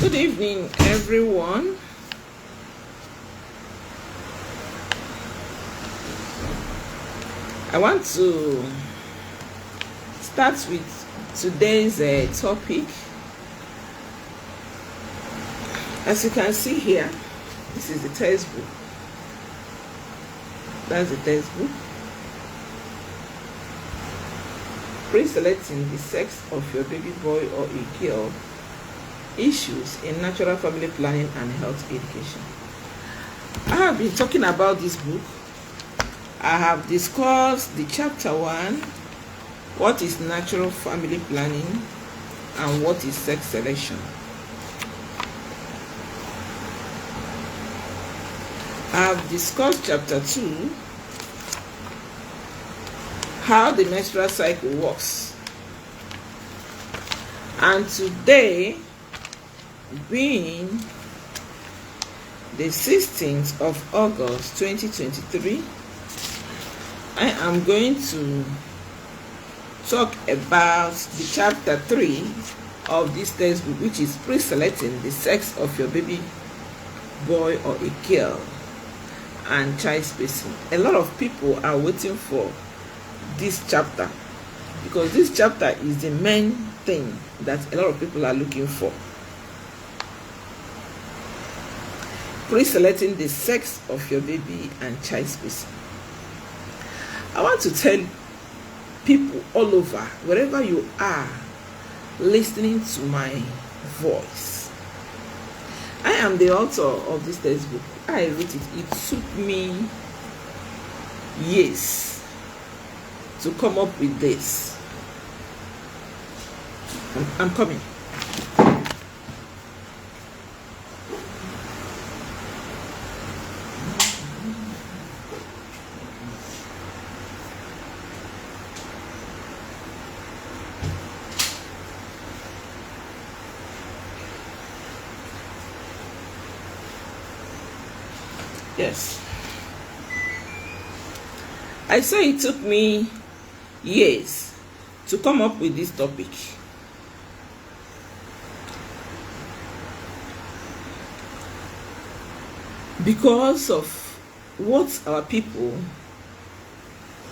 Good evening, everyone. I want to start with today's topic. As you can see here, this is the textbook. That's the textbook. Preselecting the sex of your baby boy or a girl. Issues in natural family planning and health education. I have been talking about this book. I have discussed the chapter 1, what is natural family planning and what is sex selection. I have discussed chapter 2, how the menstrual cycle works. And today, being the 16th of August 2023, I am going to talk about the chapter 3 of this textbook, which is Preselecting the sex of your baby boy or a girl and child spacing. A lot of people are waiting for this chapter because this chapter is the main thing that a lot of people are looking for. Preselecting the sex of your baby and child spacing. I want to tell people all over, wherever you are listening to my voice, I am the author of this textbook. I wrote it. It took me years to come up with this. I'm coming. Yes. I say it took me years to come up with this topic. Because of what our people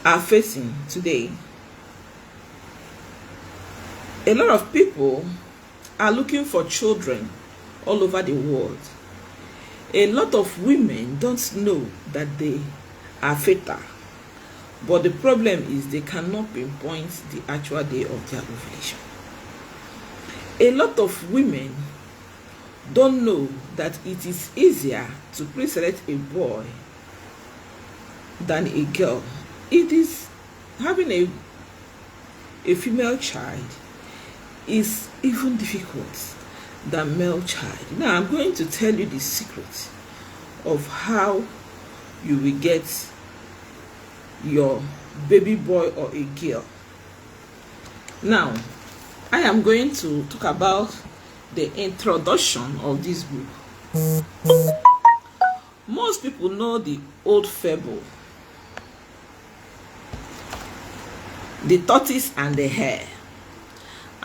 are facing today. A lot of people are looking for children all over the world. A lot of women don't know that they are fertile, but the problem is they cannot pinpoint the actual day of their ovulation. A lot of women don't know that it is easier to preselect a boy than a girl. It is having a female child is even difficult than male child. Now I'm going to tell you the secret of how you will get your baby boy or a girl. Now I am going to talk about the introduction of this book. Most people know the old fable, the tortoise and the hare,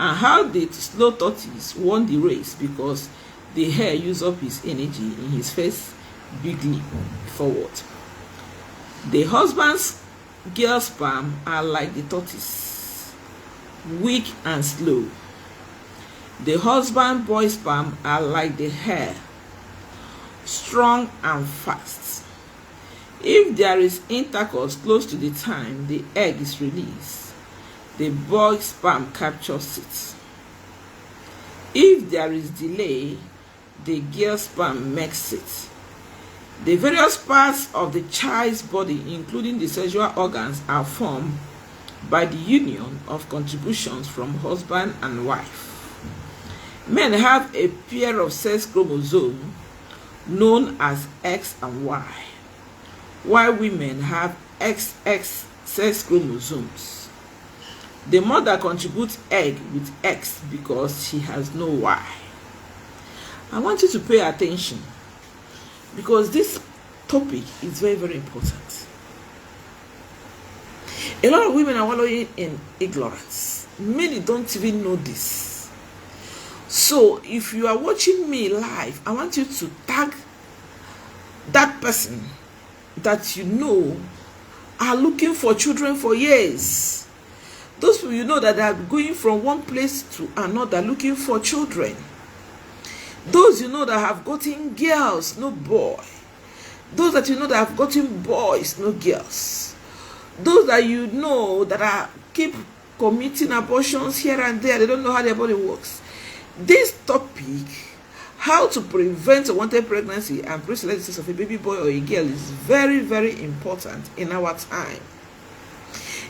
and how the slow tortoise won the race because the hare used up his energy in his first big leap forward. The husband's girl sperm are like the tortoise, weak and slow. The husband boy sperm are like the hare, strong and fast. If there is intercourse close to the time the egg is released, the boy sperm captures it. If there is delay, the girl sperm makes it. The various parts of the child's body, including the sexual organs, are formed by the union of contributions from husband and wife. Men have a pair of sex chromosomes known as X and Y, while women have XX sex chromosomes. The mother contributes egg with X because she has no Y. I want you to pay attention because this topic is very, very important. A lot of women are wallowing in ignorance. Many don't even know this. So if you are watching me live, I want you to tag that person that you know are looking for children for years. Those people you know that are going from one place to another looking for children. Those you know that have gotten girls, no boy. Those that you know that have gotten boys, no girls. Those that you know that are keep committing abortions here and there. They don't know how their body works. This topic, how to prevent unwanted pregnancy and pre-select sex of a baby boy or a girl, is very, very important in our time.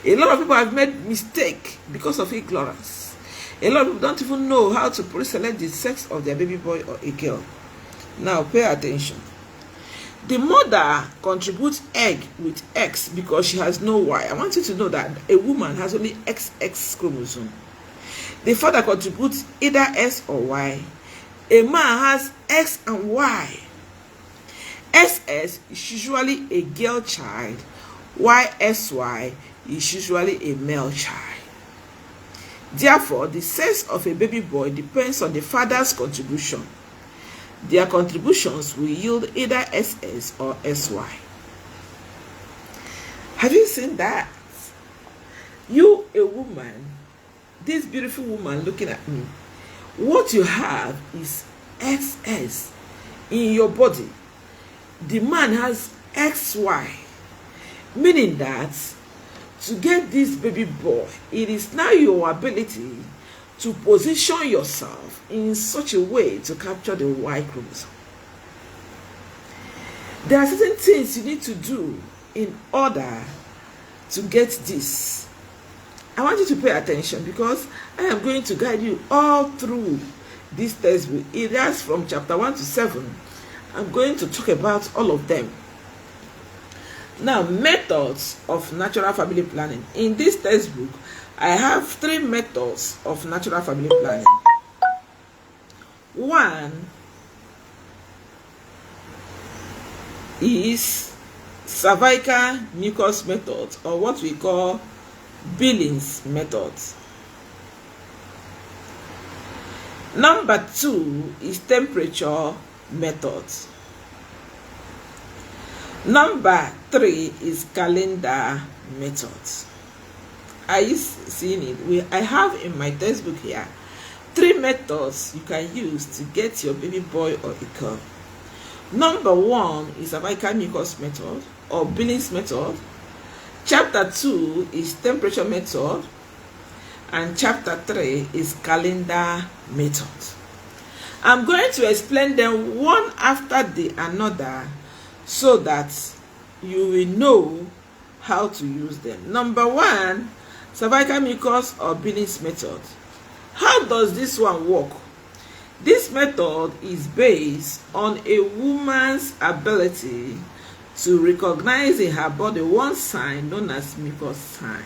A lot of people have made mistake because of ignorance. A lot of people don't even know how to pre-select the sex of their baby boy or a girl. Now pay attention. The mother contributes egg with X because she has no Y. I want you to know that a woman has only XX chromosome. The father contributes either S or Y. A man has X and Y. SS is usually a girl child, while SY is usually a male child. Therefore, the sex of a baby boy depends on the father's contribution. Their contributions will yield either SS or SY. Have you seen that? You, a woman, this beautiful woman looking at me, what you have is XS in your body. The man has XY, meaning that to get this baby boy, it is now your ability to position yourself in such a way to capture the Y chromosome. There are certain things you need to do in order to get this. I want you to pay attention because I am going to guide you all through this textbook. It is from chapter 1 to 7. I'm going to talk about all of them. Now, methods of natural family planning. In this textbook, I have 3 methods of natural family planning. One is cervical mucus method, or what we call Billings method. Number 2 is temperature method. Number 3 is calendar method. Are you seeing it? I have in my textbook here 3 methods you can use to get your baby boy or a girl. Number 1 is cervical mucus method or Billings method. Chapter 2 is temperature method. And chapter 3 is calendar method. I'm going to explain them one after the another so that you will know how to use them. Number 1, cervical mucus or Billings method. How does this one work? This method is based on a woman's ability to recognize in her body one sign known as mucus sign.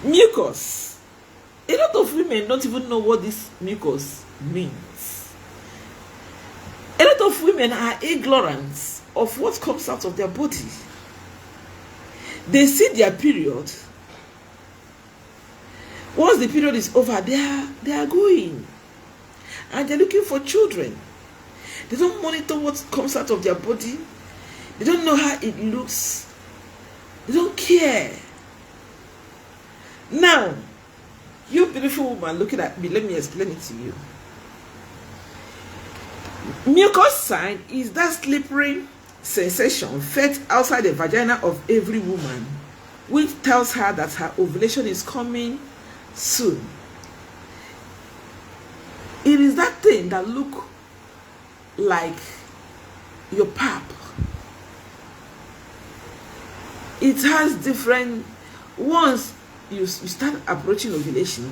Mucus. A lot of women don't even know what this mucus means. A lot of women are ignorant of what comes out of their body. They see their period. Once the period is over, they are going. And they're looking for children. They don't monitor what comes out of their body. They don't know how it looks. They don't care. Now, you beautiful woman looking at me, let me explain it to you. Mucus sign is that slippery sensation felt outside the vagina of every woman, which tells her that her ovulation is coming soon. It is that thing that look like your pap. It has different ones. You start approaching ovulation,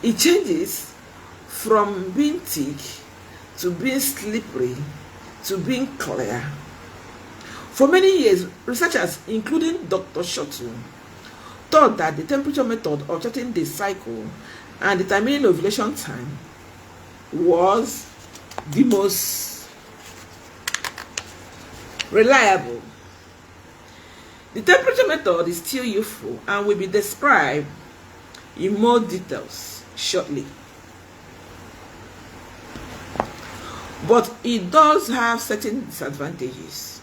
it changes from being thick to being slippery to being clear. For many years, researchers, including Dr. Shotton, thought that the temperature method of charting the cycle and determining ovulation time was the most reliable. The temperature method is still useful and will be described in more details shortly. But it does have certain disadvantages.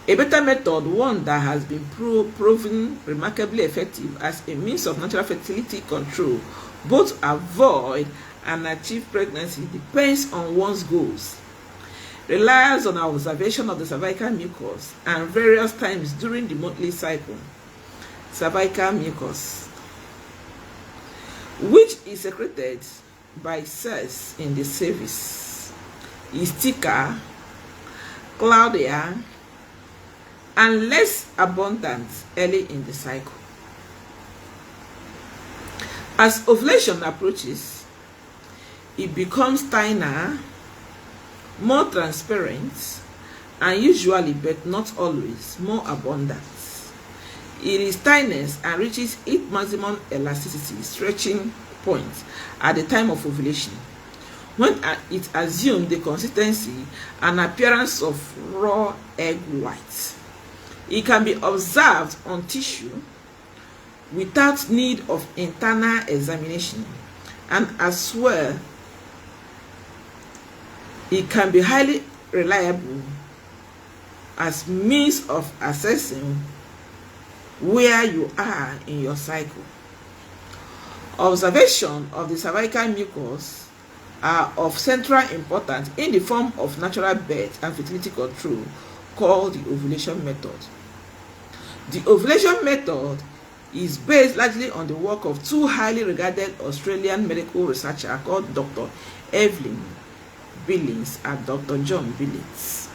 A better method, one that has been proven remarkably effective as a means of natural fertility control, both avoid and achieve pregnancy, depends on one's goals. Relies on observation of the cervical mucus and various times during the monthly cycle. Cervical mucus, which is secreted by cells in the cervix, is thicker, cloudier, and less abundant early in the cycle. As ovulation approaches, it becomes thinner, more transparent, and usually, but not always, more abundant. It is thinnest and reaches its maximum elasticity, stretching point, at the time of ovulation, when it assumes the consistency and appearance of raw egg white. It can be observed on tissue without need of internal examination, and as well, it can be highly reliable as means of assessing where you are in your cycle. Observation of the cervical mucus are of central importance in the form of natural birth and fertility control called the ovulation method. The ovulation method is based largely on the work of two highly regarded Australian medical researchers called Dr. Evelyn Billings and Dr. John Billings.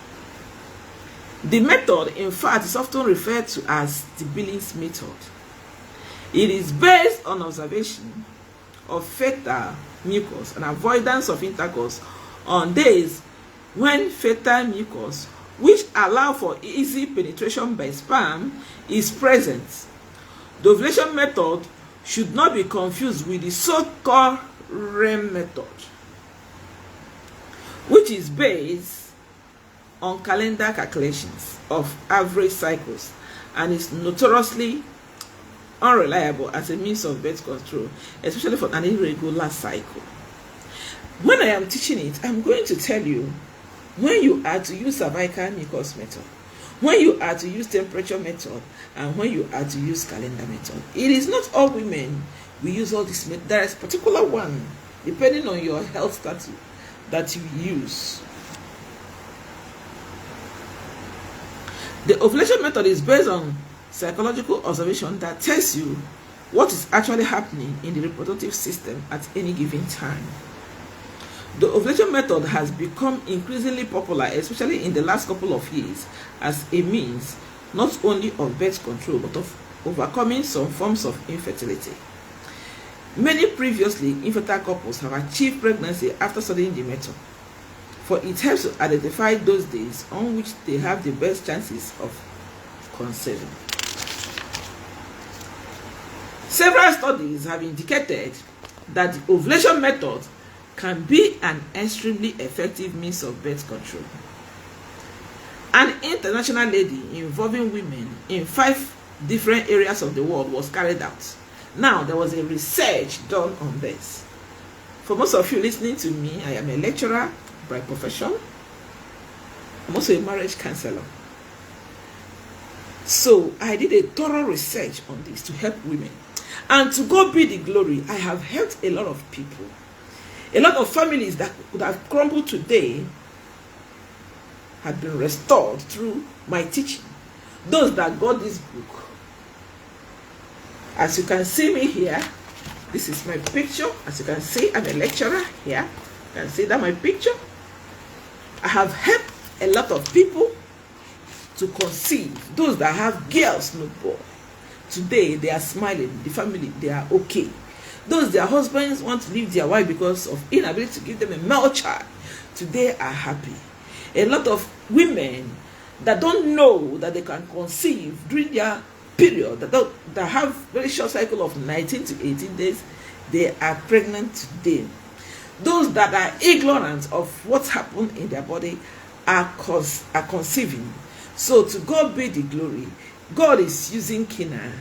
The method, in fact, is often referred to as the Billings method. It is based on observation of fetal mucus and avoidance of intercourse on days when fetal mucus, which allow for easy penetration by sperm, is present. The ovulation method should not be confused with the so-called REM method, which is based on calendar calculations of average cycles and is notoriously unreliable as a means of birth control, especially for an irregular cycle. When I am teaching it, I'm going to tell you when you are to use cervical mucus method, when you are to use temperature method, and when you are to use calendar method. It is not all women will use all this method. There is a particular one, depending on your health status, that you use. The ovulation method is based on psychological observation that tells you what is actually happening in the reproductive system at any given time. The ovulation method has become increasingly popular, especially in the last couple of years, as a means not only of birth control but of overcoming some forms of infertility. Many previously infertile couples have achieved pregnancy after studying the method, for it helps to identify those days on which they have the best chances of conceiving. Several studies have indicated that the ovulation method can be an extremely effective means of birth control. An international study involving women in 5 different areas of the world was carried out. Now, there was a research done on this. For most of you listening to me, I am a lecturer by profession. I'm also a marriage counselor. So I did a thorough research on this to help women. And to God be the glory, I have helped a lot of people. A lot of families that would have crumbled today had been restored through my teaching. Those that got this book. As you can see me here, this is my picture. As you can see, I'm a lecturer here. You can see that my picture. I have helped a lot of people to conceive. Those that have girls, no boy. Today, they are smiling. The family, they are okay. Those their husbands want to leave their wife because of inability to give them a male child, today are happy. A lot of women that don't know that they can conceive during their period, that have very short cycle of 19 to 18 days, they are pregnant today. Those that are ignorant of what's happened in their body are conceiving. So to God be the glory. God is using Kina,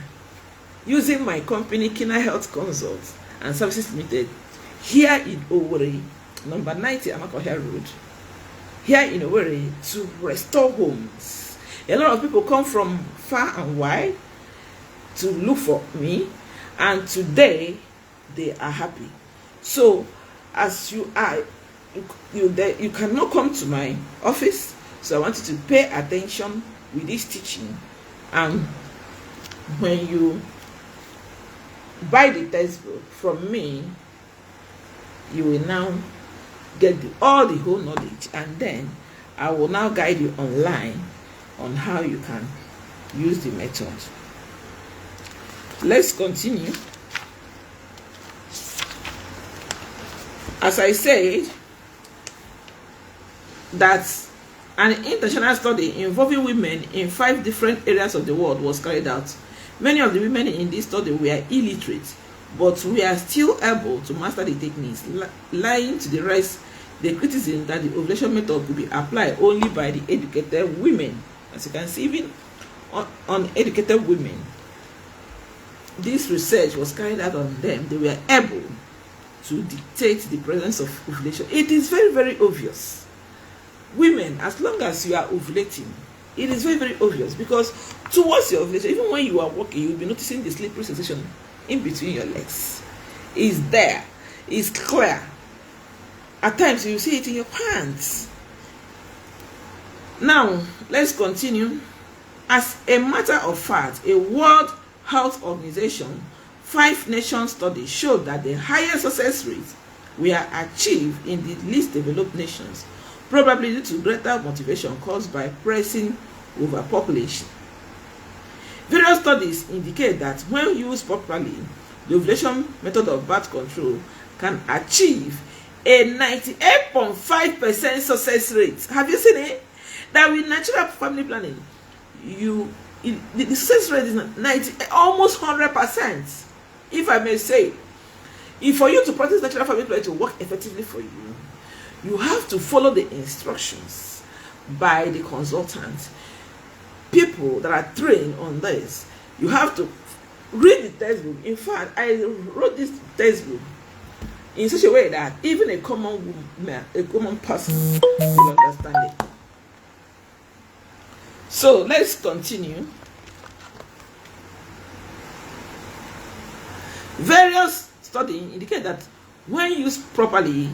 using my company, Kina Health Consult, and Services Limited here in Owerri, number 90 Amakohia Road, here in Owerri, to restore homes. A lot of people come from far and wide to look for me, and today they are happy. So as you are, you cannot come to my office, so I want you to pay attention with this teaching. And when you buy the textbook from me, you will now get all the whole knowledge, and then I will now guide you online on how you can use the method. Let's continue. As I said, that an international study involving women in 5 different areas of the world was carried out. Many of the women in this study were illiterate, but we are still able to master the techniques. Lying to the rest, the criticism that the ovulation method could be applied only by the educated women. As you can see, even on educated women, this research was carried out on them. They were able to dictate the presence of ovulation. It is very, very obvious. Women, as long as you are ovulating, it is very, very obvious, because towards your ovulation, even when you are walking, you'll be noticing the slippery sensation in between your legs. It's there. It's clear. At times, you see it in your pants. Now, let's continue. As a matter of fact, a World Health Organization 5-nation study showed that the highest success rates were achieved in the least developed nations, probably due to greater motivation caused by pressing overpopulation. Various studies indicate that when used properly, the ovulation method of birth control can achieve a 98.5% success rate. Have you seen it? That with natural family planning, the success rate is almost 100%. If I may say, if for you to practice natural family planning to work effectively for you, you have to follow the instructions by the consultant, people that are trained on this. You have to read the textbook. In fact, I wrote this textbook in such a way that even a common woman, a common person will understand it. So let's continue. Various studies indicate that when used properly,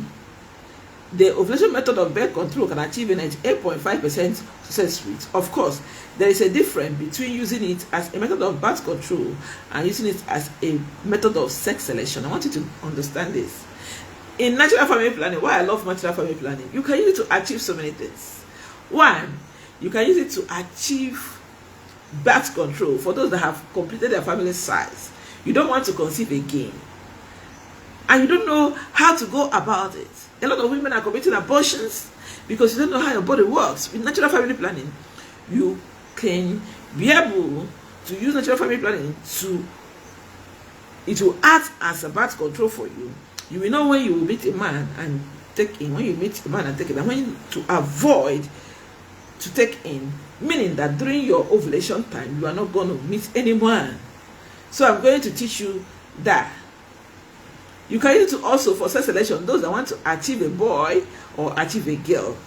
the ovulation method of birth control can achieve a 98.5% success rate. Of course, there is a difference between using it as a method of birth control and using it as a method of sex selection. I want you to understand this. In natural family planning, why I love natural family planning, you can use it to achieve so many things. One, you can use it to achieve birth control for those that have completed their family size. You don't want to conceive again, and you don't know how to go about it. A lot of women are committing abortions because you don't know how your body works. With natural family planning, you can be able to use natural family planning it will act as a birth control for you. You will know when you will meet a man and take in, when you meet a man and take in, and when to avoid to take in, meaning that during your ovulation time, you are not going to meet anyone. So I'm going to teach you that. You can use it also for sex selection, those that want to achieve a boy or achieve a girl.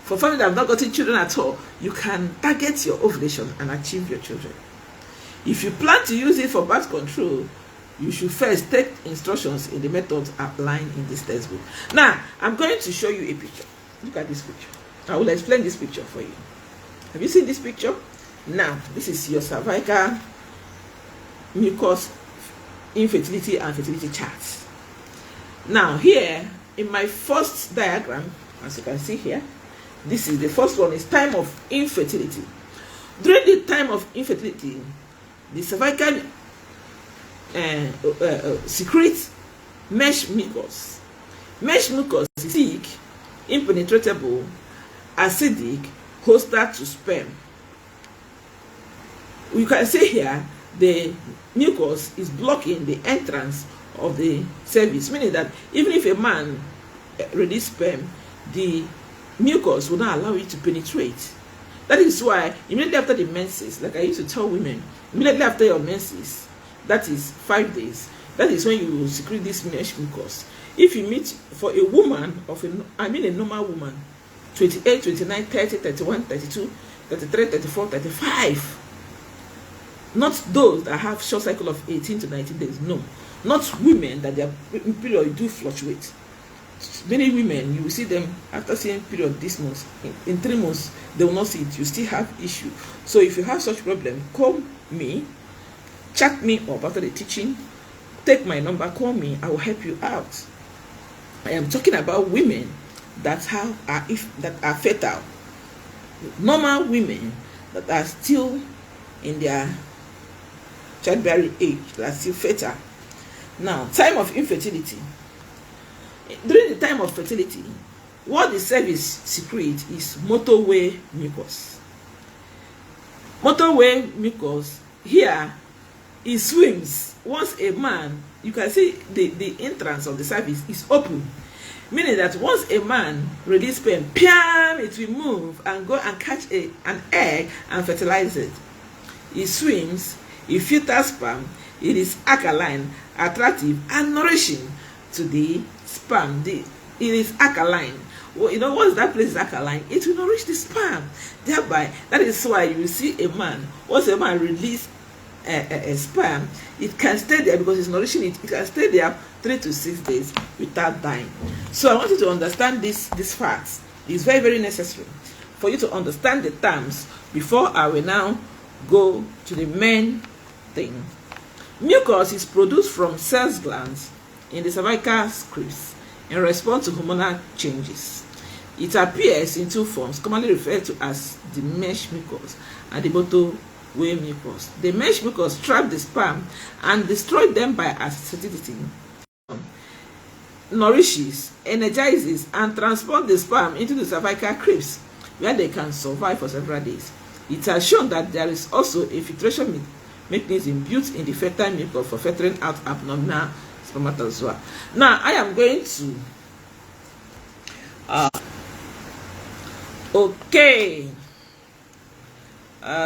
For families that have not gotten children at all, you can target your ovulation and achieve your children. If you plan to use it for birth control, you should first take instructions in the methods outlined in this textbook. Now, I'm going to show you a picture. Look at this picture. I will explain this picture for you. Have you seen this picture? Now, this is your cervical mucus infertility and fertility charts. Now, here in my first diagram, as you can see here, this is the first one, is time of infertility. During the time of infertility, the cervical secretes mesh mucus. Mesh mucus is thick, impenetrable, acidic, hostile to sperm. You can see here the mucus is blocking the entrance of the cervix, meaning that even if a man releases sperm, the mucus will not allow it to penetrate. That is why immediately after the menses, like I used to tell women, immediately after your menses, that is 5 days, That is when you will secrete this mesh mucus. If you meet for a woman a normal woman, 28, 29, 30, 31, 32, 33, 34, 35. Not those that have short cycle of 18 to 19 days. No. Not women that their period do fluctuate. Many women, you will see them after seeing period this month, in 3 months, they will not see it. You still have issue. So if you have such problem, call me, chat me up after the teaching, take my number, call me, I will help you out. I am talking about women that are fertile. Normal women that are still in their childbearing age, that are still fertile. Now, time of infertility. During the time of fertility, what the cervix secretes is motorway mucus. Motorway mucus, here, it swims. Once a man, you can see the entrance of the cervix is open. Meaning that once a man releases sperm, it will move and go and catch an egg and fertilize it. It swims, it filters sperm, it is alkaline, attractive, and nourishing to the sperm. It is alkaline. Well, you know, once that place is alkaline, it will nourish the sperm. Thereby, that is why you will see a man, once a man releases a sperm, it can stay there because it's nourishing it. It can stay there 3 to 6 days without dying. So I want you to understand this facts. It's very, very necessary for you to understand the terms before I will now go to the main thing. Mucus is produced from cells glands in the cervical cribs in response to hormonal changes. It appears in 2 forms, commonly referred to as the mesh mucus and the motorway mucus. The mesh mucus traps the sperm and destroys them by acidity, nourishes, energizes, and transports the sperm into the cervical cribs where they can survive for several days. It has shown that there is also a filtration mechanism built in the fertile mucus for filtering out abnormal spermatozoa. Now, I am going to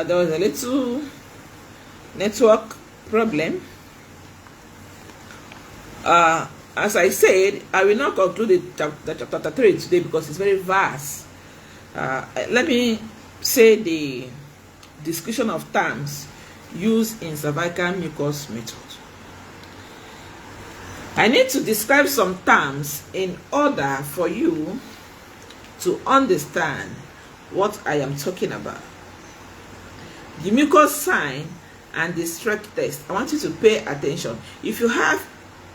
there was a little network problem. As I said, I will not conclude the chapter 3 today because it's very vast. Let me say the description of terms used in cervical mucus method. I need to describe some terms in order for you to understand what I am talking about. The mucus sign and the stretch test. I want you to pay attention. If you have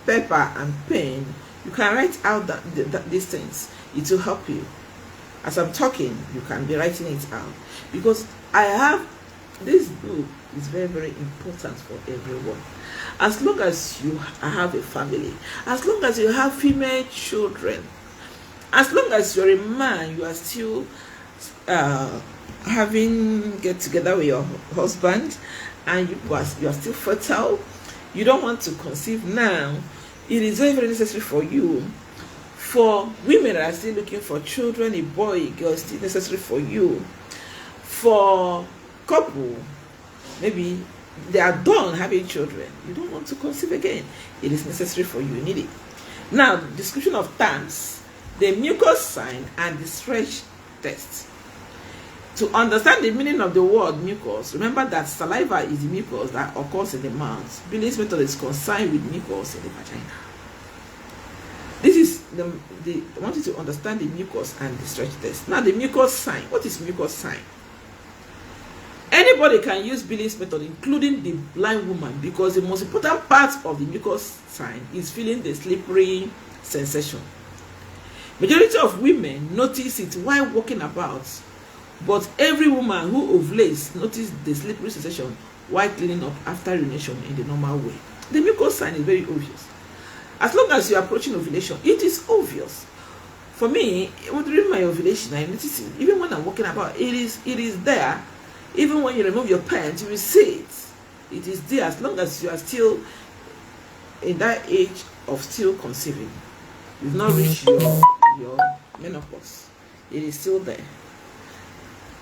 paper and pen, you can write out these things. It will help you. As I'm talking, you can be writing it out. Because I have this book is very, very important for everyone. As long as you have a family, as long as you have female children, as long as you're a man, you are still having get together with your husband, and you are still fertile, you don't want to conceive now, it is very, very necessary for you. For women that are still looking for children, a boy, a girl, it's still necessary for you. For couple, maybe they are done having children, you don't want to conceive again, it is necessary for you, you need it. Now, description of terms, the mucus sign and the stretch test. To understand the meaning of the word mucus, remember that saliva is the mucus that occurs in the mouth. Billy's method is concerned with mucus in the vagina. This is I want you to understand the mucus and the stretch test. Now, the mucus sign. What is mucus sign? Anybody can use Billy's method, including the blind woman, because the most important part of the mucus sign is feeling the slippery sensation. Majority of women notice it while walking about, but every woman who ovulates notices the slippery sensation while cleaning up after urination in the normal way. The mucus sign is very obvious. As long as you are approaching ovulation, it is obvious. For me, during my ovulation, I notice it. Even when I'm walking about, it is there. Even when you remove your pants, you will see it. It is there as long as you are still in that age of still conceiving. You've not reached your menopause. It is still there.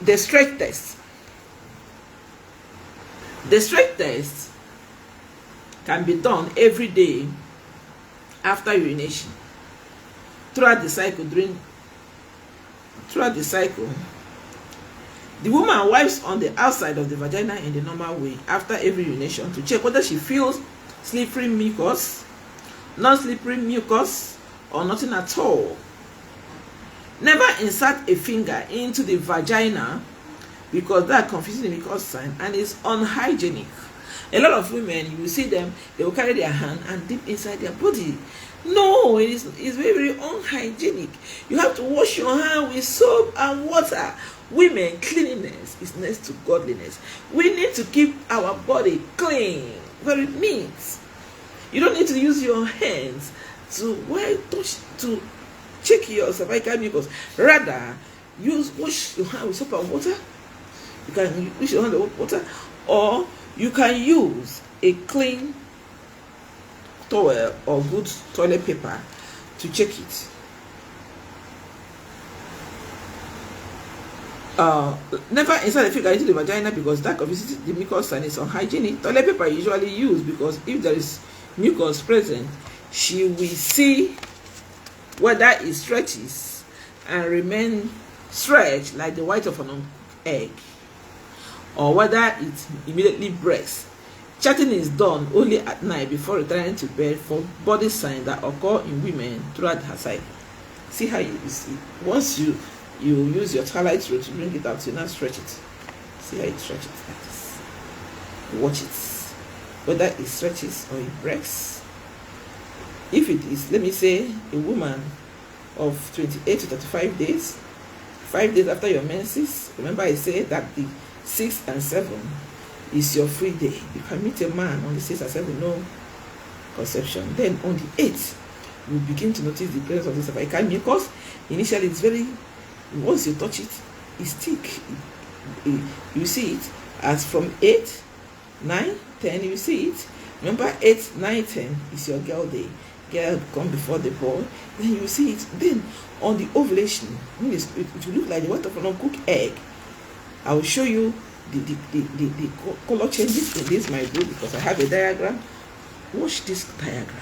The stretch test. The stretch test can be done every day after urination. Throughout the cycle, the woman wipes on the outside of the vagina in the normal way after every urination to check whether she feels slippery mucus, non-slippery mucus, or nothing at all. Never insert a finger into the vagina because that confuses the mucus sign and is unhygienic. A lot of women, you will see them, they will carry their hand and dip inside their body. No, it's very, very unhygienic. You have to wash your hand with soap and water. Women, cleanliness is next to godliness. We need to keep our body clean, very neat. You don't need to use your hands to check your cervical mucus. Rather, wash your hand with soap and water. You can wash your hand with water, or you can use a clean towel or good toilet paper to check it. Never insert a finger into the vagina because that confuses the mucus and is unhygienic. Toilet paper is usually used because if there is mucus present, she will see whether it stretches and remain stretched like the white of an uncooked egg, or whether it immediately breaks. Chatting is done only at night before retiring to bed for body signs that occur in women throughout her cycle. See how you see. Once you use your twilight roll to bring it out, you now stretch it. See how it stretches like this. Watch it. Whether it stretches or it breaks. If it is, let me say, a woman of 28 to 35 days, 5 days after your menses, remember I said that the 6th and 7th is your free day. You can meet a man on the 6th and 7th with no conception. Then on the 8th, you begin to notice the presence of the cervical mucus. Initially, it's very, once you touch it, it's thick. You see it as from 8, 9, 10, you see it. Remember, 8, 9, 10 is your girl day. Girl come before the boy. Then you see it. Then on the ovulation, it will look like the white of an uncooked egg. I will show you the color changes in this my book because I have a diagram. Watch this diagram.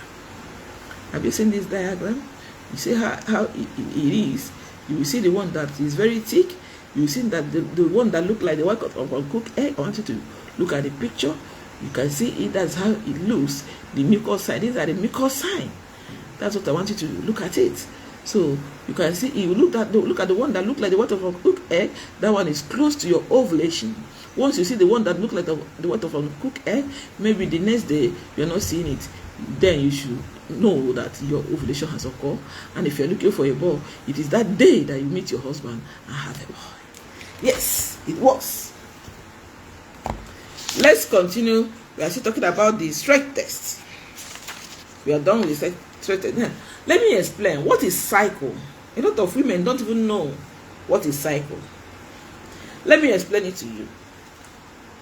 Have you seen this diagram? You see how it is. You will see the one that is very thick. You will see that the one that look like the white of a cooked egg. I want you to look at the picture. You can see it. That's how it looks. The mucus sign. These are the mucus sign. That's what I want you to look at it. So you can see, you look at the one that look like the white of a cooked egg. That one is close to your ovulation. Once you see the one that look like the white of a cooked egg, maybe the next day you're not seeing it. Then you should know that your ovulation has occurred. And if you're looking for a boy, it is that day that you meet your husband and have a boy. Yes, it works. Let's continue. We are still talking about the strength test. We are done with the strength test. Let me explain. What is cycle? A lot of women don't even know what is cycle. Let me explain it to you.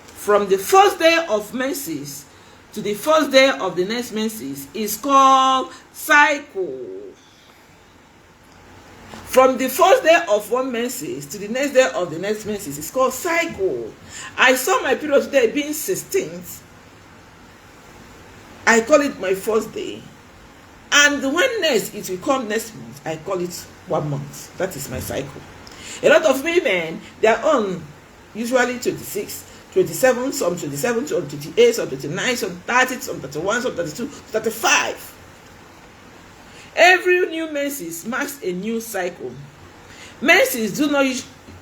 From the first day of menses to the first day of the next menses is called cycle. From the first day of one menses to the next day of the next menses is called cycle. I saw my period today being 16th. I call it my first day. And when next it will come next month, I call it 1 month. That is my cycle. A lot of women, they are on usually 26, 27, some 27, some 28, some 29, some 30, some 31, some 32, 35. Every new menses marks a new cycle. Menses do not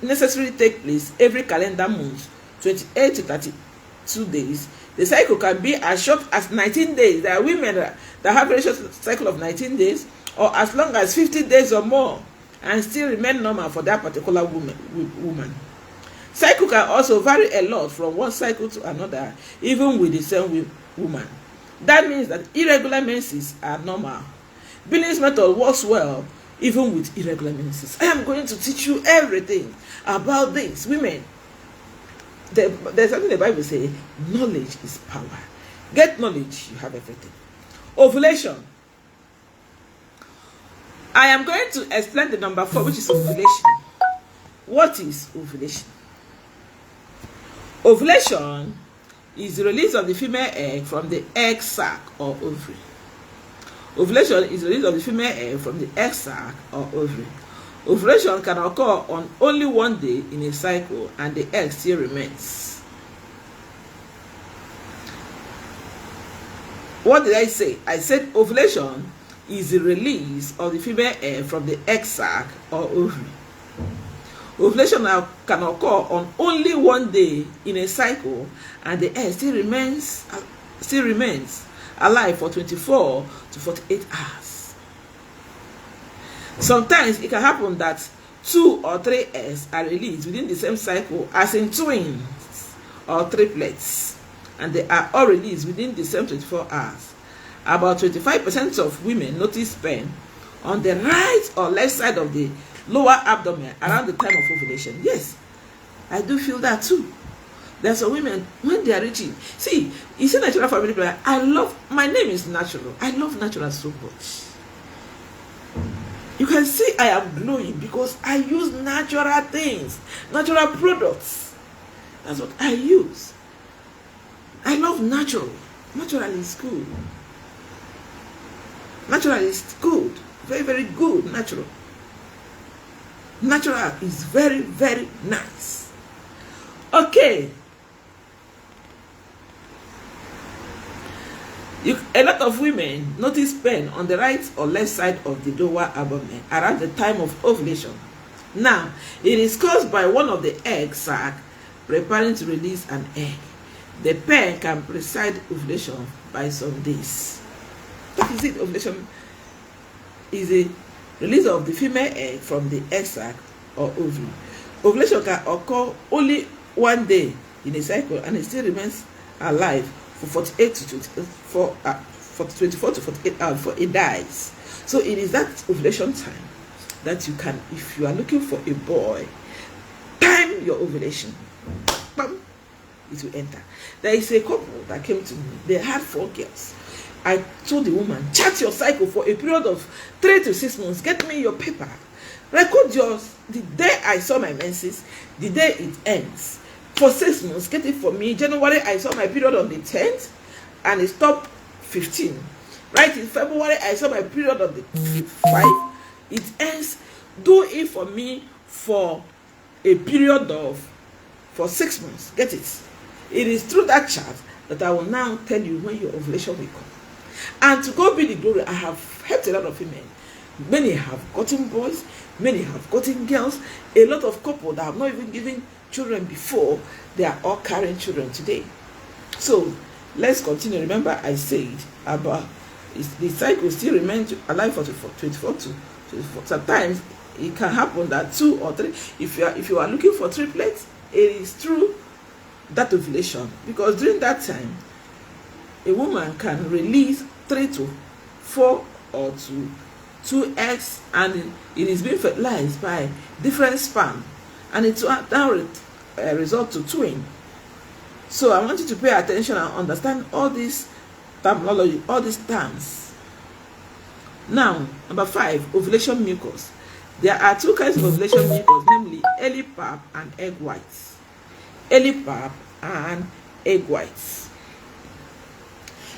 necessarily take place every calendar month, 28 to 32 days. The cycle can be as short as 19 days. There are women that have a short cycle of 19 days, or as long as 50 days or more, and still remain normal for that particular woman. Cycle can also vary a lot from one cycle to another, even with the same woman. That means that irregular menses are normal. Billings method works well even with irregular menses. I am going to teach you everything about this. Women, there's something the Bible says, knowledge is power. Get knowledge, you have everything. Ovulation. I am going to explain the number 4, which is ovulation. What is ovulation? Ovulation is the release of the female egg from the egg sac or ovary. Ovulation is the release of the female egg from the egg sac or ovary. Ovulation can occur on only one day in a cycle and the egg still remains. What did I say? I said ovulation is the release of the female egg from the egg sac or ovary. Ovulation can occur on only one day in a cycle and the egg still remains alive for 24 to 48 hours. Sometimes it can happen that 2 or 3 eggs are released within the same cycle, as in twins or triplets, and they are all released within the same 24 hours. About 25% of women notice pain on the right or left side of the lower abdomen around the time of ovulation. Yes, I do feel that too. There are some women, when they are reaching, see, it's a natural family plan. My name is Natural. I love natural so much. You can see I am glowing because I use natural things, natural products. That's what I use. I love natural. Natural is good. Natural is good. Very, very good. Natural. Natural is very, very nice. Okay. A lot of women notice pain on the right or left side of the lower abdomen around the time of ovulation. Now, it is caused by one of the egg sac preparing to release an egg. The pain can precede ovulation by some days. That is it. Ovulation is a release of the female egg from the egg sac or ovary. Ovulation can occur only one day in a cycle and it still remains alive for 24 to 48 hours before it dies. So it is that ovulation time that you can, if you are looking for a boy, time your ovulation. Bam, it will enter. There is a couple that came to me. They had 4 girls. I told the woman, chart your cycle for a period of 3 to 6 months. Get me your paper. Record yours. The day I saw my menses, the day it ends. For 6 months, get it for me. January, I saw my period on the 10th, and it stopped 15. Right in February, I saw my period on the 5th. It ends. Do it for me for a period of, for 6 months. Get it. It is through that chart that I will now tell you when your ovulation will come. And to God be the glory, I have helped a lot of women. Many have gotten boys, many have gotten girls. A lot of couples that have not even given children before, they are all carrying children today. So let's continue. Remember, I said about the cycle still remains alive for 24 to 24. Sometimes it can happen that 2 or 3. If you are looking for triplets, it is through that ovulation, because during that time a woman can release 3 to 4 or 2 eggs, and it is being fertilized by different sperm, and it will now result to twin. So I want you to pay attention and understand all this terminology, all these terms. Now, number 5, ovulation mucus. There are 2 kinds of ovulation mucus, namely early pap and egg whites. Early pap and egg whites.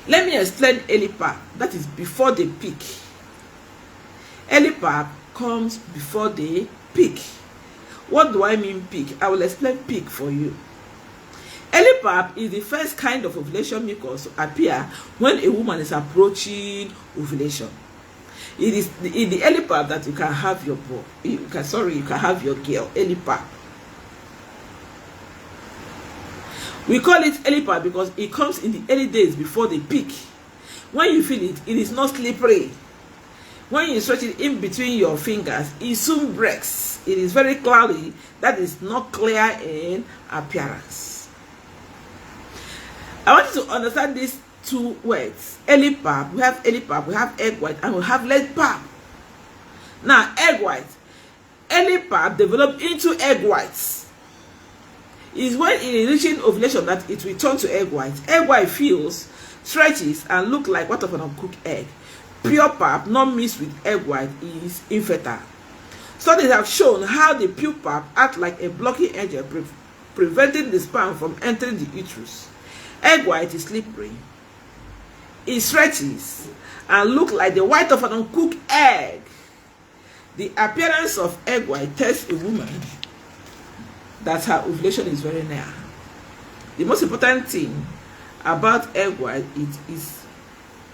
Let me explain early pap. That is before the peak. Early pap comes before the peak. What do I mean peak? I will explain peak for you. Early pap is the first kind of ovulation mucus to appear when a woman is approaching ovulation. It is in the early pap that you can have your boy. You can have your girl. Early pap. We call it early pap because it comes in the early days before the peak. When you feel it, it is not slippery. When you stretch it in between your fingers, it soon breaks. It is very cloudy. That is not clear in appearance. I want you to understand these 2 words. Early pap. We have early pap, we have egg white, and we have late pap. Now, egg white. Early pap develop into egg whites. Is when it is reaching ovulation that it will turn to egg white. Egg white feels, stretches, and look like what of an uncooked egg. Pure pap, not mixed with egg white, is infertile. Studies have shown how the pure pap acts like a blocking agent, preventing the sperm from entering the uterus. Egg white is slippery. It stretches and look like the white of an uncooked egg. The appearance of egg white tells a woman that her ovulation is very near. The most important thing about egg white is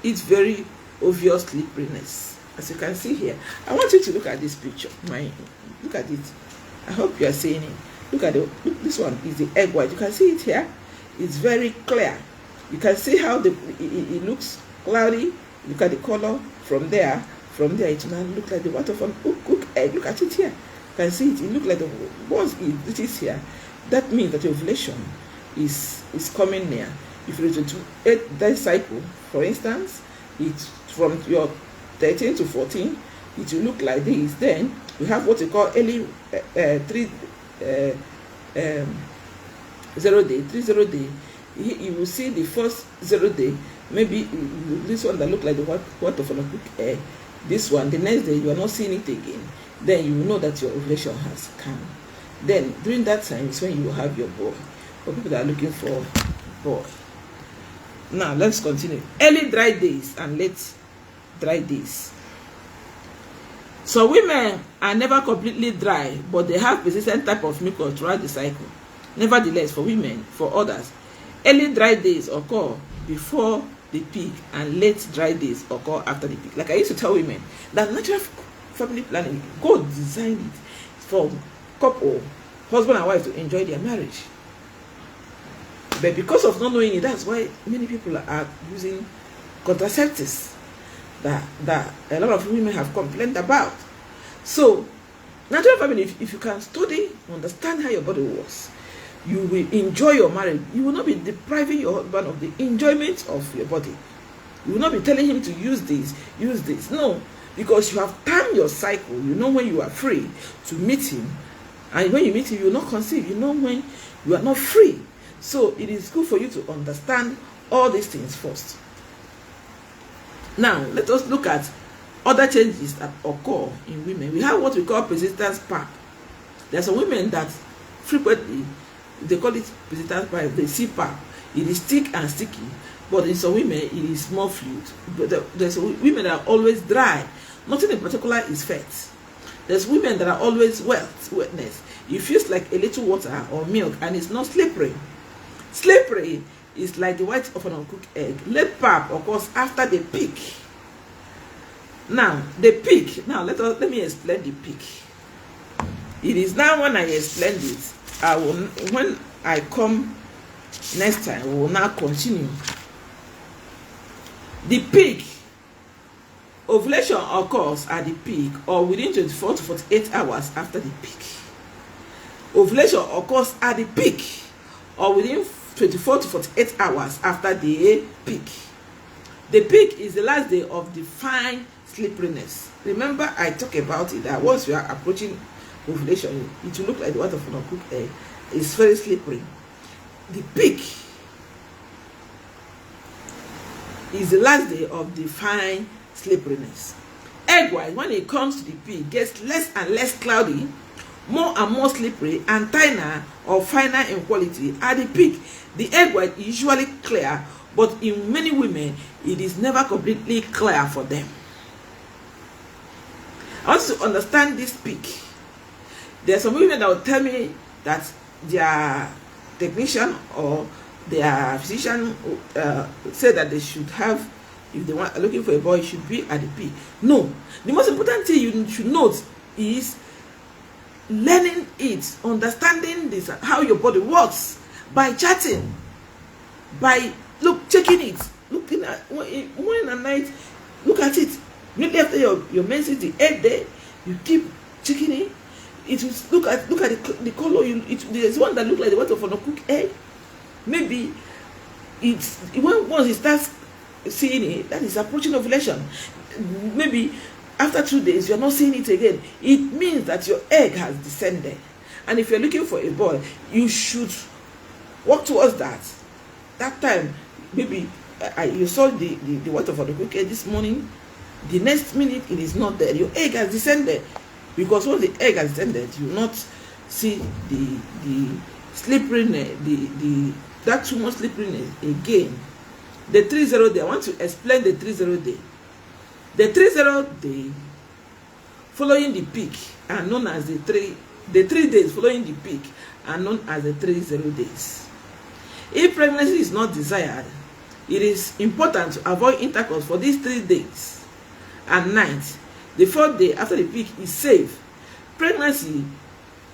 its very obvious slipperiness. As you can see here, I want you to look at this picture. Look at it. I hope you are seeing it. Look at this one is the egg white. You can see it here. It's very clear. You can see how it looks cloudy. Look at the color from there. From there, it now look like the white of an cooked egg. Look at it here. You can see it. It look like once it is here, that means that ovulation is coming near. If you do 8-day cycle, for instance, it's from your 13 to 14, it will look like this. Then we have what we call early 3 0 day. You will see the first 0 day, maybe this one that look like the white of an cooked egg. This one, the next day you are not seeing it again. Then you will know that your ovulation has come. Then during that time is when you will have your boy. For people that are looking for boy. Now let's continue. Early dry days and late dry days. So women are never completely dry, but they have persistent type of mucus throughout the cycle. Nevertheless, for women, for others, early dry days occur before the peak and late dry days occur after the peak. Like I used to tell women that natural family planning, God designed it for couple, husband and wife, to enjoy their marriage. But because of not knowing it, that's why many people are using contraceptives that a lot of women have complained about. So, natural family, if you can study, understand how your body works, you will enjoy your marriage. You will not be depriving your husband of the enjoyment of your body. You will not be telling him to use this, use this. No, because you have timed your cycle. You know when you are free to meet him. And when you meet him, you will not conceive. You know when you are not free. So it is good for you to understand all these things first. Now, let us look at other changes that occur in women. We have what we call persistence pipe. There are some women that frequently, they call it persistence pipe, they see pipe. It is thick and sticky, but in some women, it is more fluid. But there's women that are always dry. Nothing in particular is fat. There's women that are always wetness. It feels like a little water or milk, and it's not slippery. Slippery is like the white of an uncooked egg. Late pap occurs after the peak. Now, the peak. Now, let me explain the peak. It is now when I explain this, when I come next time, we will now continue. The peak. Ovulation occurs at the peak or within 24 to 48 hours after the peak. Ovulation occurs at the peak or within 24 to 48 hours after the peak. The peak is the last day of the fine slipperiness. Remember, I talked about it that once you are approaching ovulation, it will look like the white of an uncooked egg. It's very slippery. The peak is the last day of the fine slipperiness. Egg white, when it comes to the peak, gets less and less cloudy, more and more slippery, and thinner or finer in quality. At the peak, the egg white is usually clear, but in many women, it is never completely clear for them. I want you to understand this peak. There are some women that will tell me that their technician or their physician said that they should have, if they are looking for a boy, it should be at the peak. No. The most important thing you should note is learning it, understanding this, how your body works, by chatting, by checking it, looking at morning and night, look at it. Immediately after your menses, the 8th day, you keep checking it. It will look at the color. There's one that looks like the white of an uncooked egg. Maybe once it starts seeing it, that is approaching ovulation. Maybe after 2 days, you're not seeing it again. It means that your egg has descended. And if you're looking for a boy, you should work towards that. That time, maybe you saw the white of an uncooked egg this morning. The next minute, it is not there. Your egg has descended. Because once the egg has descended, you will not see the slippery, the that too much sleepiness again. The 30 day, I want to explain the 30 day. The 30 day following the peak are known as the 3 days following the peak are known as the 30 days. If pregnancy is not desired, it is important to avoid intercourse for these 3 days and nights. The 4th day after the peak is safe. Pregnancy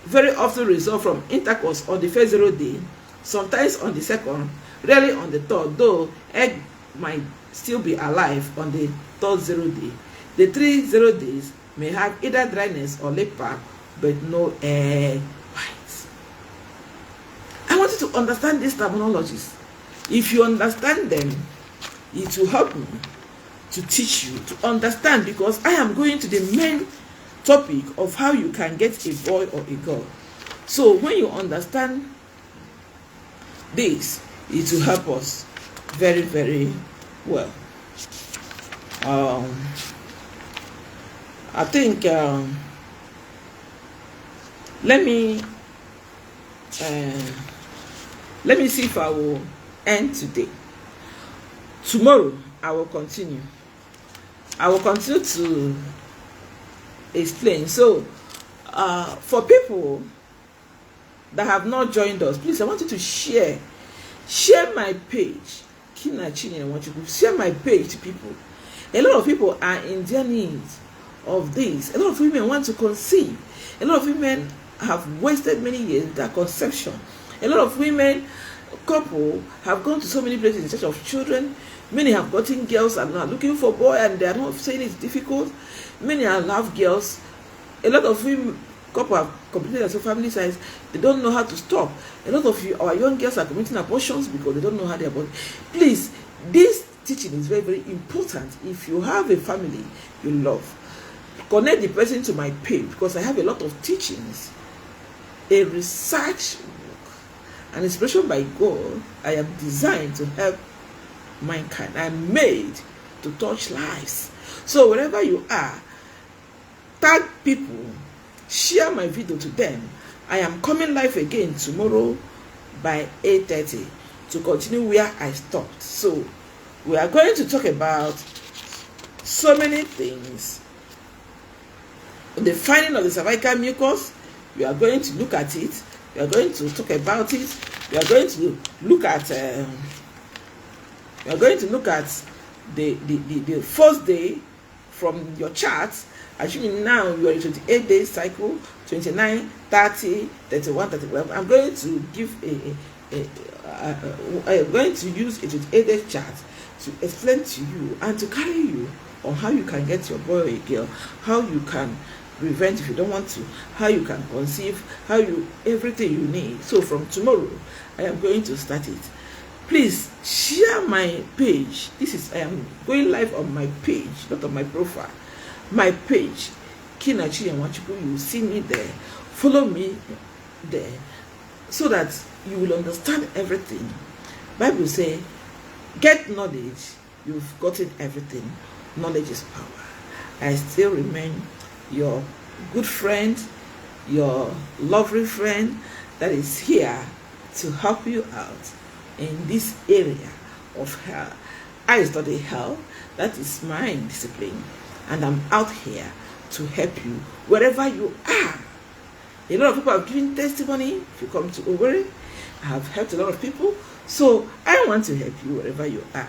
very often results from intercourse on the first 0 day, sometimes on the 2nd, rarely on the 3rd, though egg might still be alive on the 3rd 0 day. The 3 0 days may have either dryness or labour, but no egg whites. I want you to understand these terminologies. If you understand them, it will help me to teach you to understand, because I am going to the main topic of how you can get a boy or a girl. So when you understand this, it will help us very, very well. I think let me see if I will end today. Tomorrow I will continue. I will continue to explain. So for people that have not joined us, please, I want you to share my page. Share my page to people. A lot of people are in their need of this. A lot of women want to conceive. A lot of women have wasted many years with their conception. A lot of women, couple, have gone to so many places in search of children. Many have gotten girls and are looking for boy, and they are not saying it's difficult. Many have girls. A lot of women, couple have completed their family size. They don't know how to stop. A lot of our young girls are committing abortions because they don't know how they abort. Please, this teaching is very, very important. If you have a family you love, connect the person to my page, because I have a lot of teachings, a research work, an inspiration by God. I am designed to help mankind. I am made to touch lives. So wherever you are, tag people, share my video to them. I am coming live again tomorrow by 8:30 to continue where I stopped. So we are going to talk about so many things. The finding of the cervical mucus, we are going to look at it. We are going to talk about it. We are going to look at the first day from your chart. Assuming now you are in 28-day cycle, 29, 30, 31, 31. I'm going to give I'm going to use a 28-day chart to explain to you and to carry you on how you can get your boy or a girl, how you can prevent if you don't want to, how you can conceive, how you, everything you need. So from tomorrow, I am going to start it. Please share my page. I am going live on my page, not on my profile. My page, Kinachi and Wachiku, you will see me there. Follow me there so that you will understand everything. Bible says, get knowledge, you've gotten everything. Knowledge is power. I still remain your good friend, your lovely friend that is here to help you out in this area of health. I study health, that is my discipline, and I'm out here to help you wherever you are. A lot of people have given testimony. If you come to Owerri, I have helped a lot of people, so I want to help you wherever you are.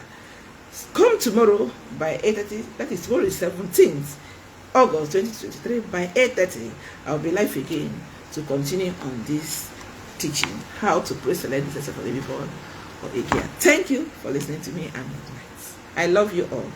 Come tomorrow by 8:30. That is tomorrow is 17th August 2023. By 8:30, I'll be live again to continue on this teaching, how to pre-select the sex of a baby born or a girl. Thank you for listening to me, and I love you all.